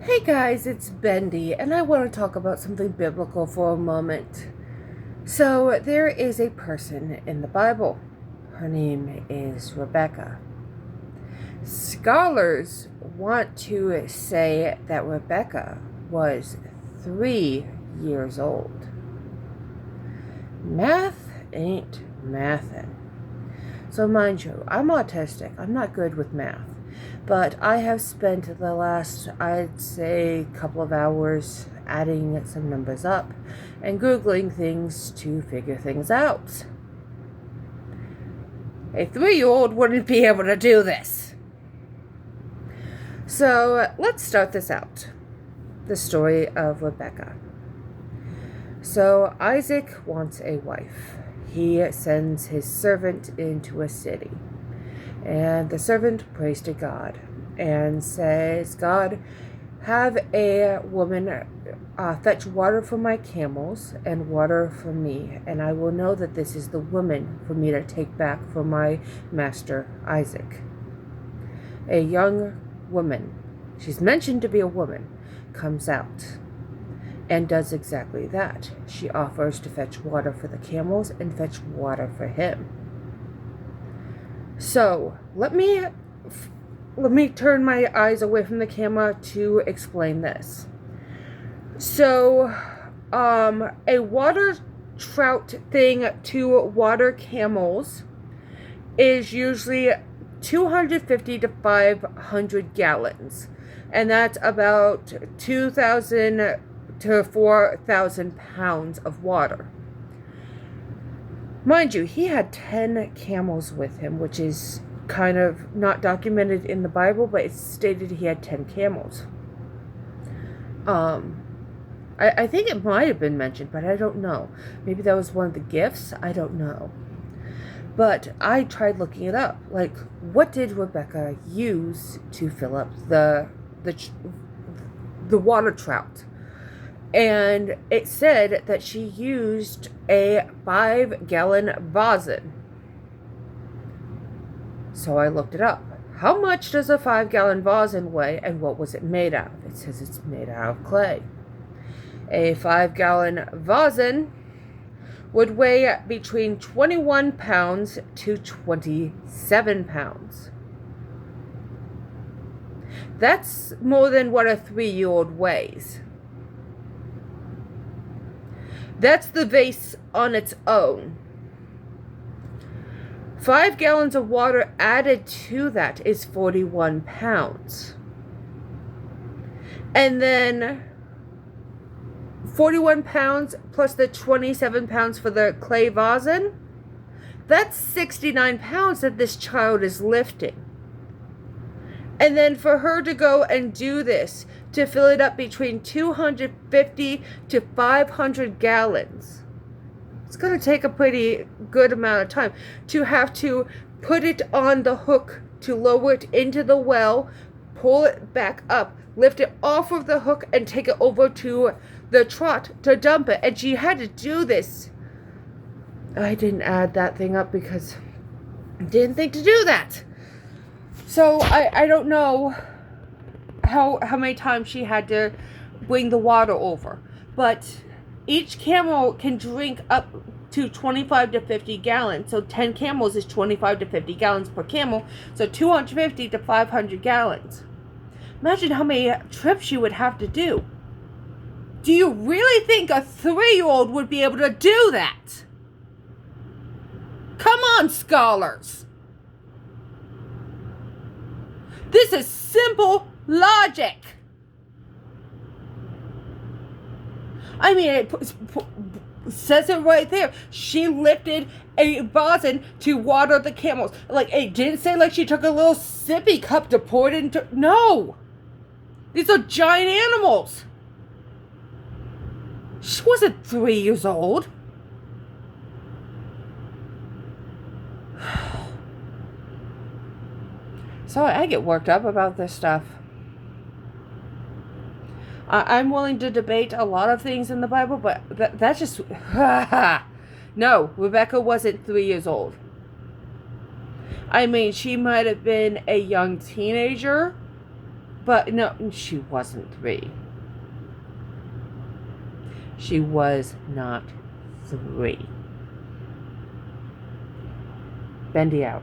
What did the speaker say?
Hey guys, it's Bendy, and I want to talk about something biblical for a moment. So, there is a person in the Bible. Her name is Rebekah. Scholars want to say that Rebekah was 3 years old. Math ain't mathin'. So, mind you, I'm autistic. I'm not good with math. But I have spent the last, I'd say, couple of hours adding some numbers up and Googling things to figure things out. A 3-year-old wouldn't be able to do this. So let's start this out. The story of Rebekah. So Isaac wants a wife. He sends his servant into a city. And the servant prays to God and says, God, have a woman fetch water for my camels and water for me, and I will know that this is the woman for me to take back for my master Isaac. A young woman, she's mentioned to be a woman, comes out and does exactly that. She offers to fetch water for the camels and fetch water for him. So, let me turn my eyes away from the camera to explain this. So, a water trout thing to water camels is usually 250 to 500 gallons. And that's about 2,000 to 4,000 pounds of water. Mind you, he had 10 camels with him, which is kind of not documented in the Bible, but it's stated he had 10 camels. I think it might have been mentioned, but I don't know. Maybe that was one of the gifts. I don't know. But I tried looking it up. Like, what did Rebekah use to fill up the water trout? And it said that she used a 5-gallon basin. So I looked it up. How much does a 5-gallon basin weigh, and what was it made out of? It says it's made out of clay. A 5-gallon basin would weigh between 21 pounds to 27 pounds. That's more than what a 3-year-old weighs. That's the vase on its own. 5 gallons of water added to that is 41 pounds. And then 41 pounds plus the 27 pounds for the clay basin, that's 69 pounds that this child is lifting. And then for her to go and do this, to fill it up between 250 to 500 gallons, it's going to take a pretty good amount of time to have to put it on the hook to lower it into the well, pull it back up, lift it off of the hook, and take it over to the trot to dump it. And she had to do this. I didn't add that thing up because I didn't think to do that. So I don't know how many times she had to bring the water over. But each camel can drink up to 25 to 50 gallons. So 10 camels is 25 to 50 gallons per camel. So 250 to 500 gallons. Imagine how many trips you would have to do. Do you really think a 3-year-old would be able to do that? Come on, scholars. This is simple logic. I mean, it says it right there. She lifted a basin to water the camels. Like, it didn't say like she took a little sippy cup to pour it into. No. These are giant animals. She wasn't 3 years old. So I get worked up about this stuff. I'm willing to debate a lot of things in the Bible, but that's just... No, Rebekah wasn't 3 years old. I mean, she might have been a young teenager, But no, she wasn't 3. She was not 3. Bendy out.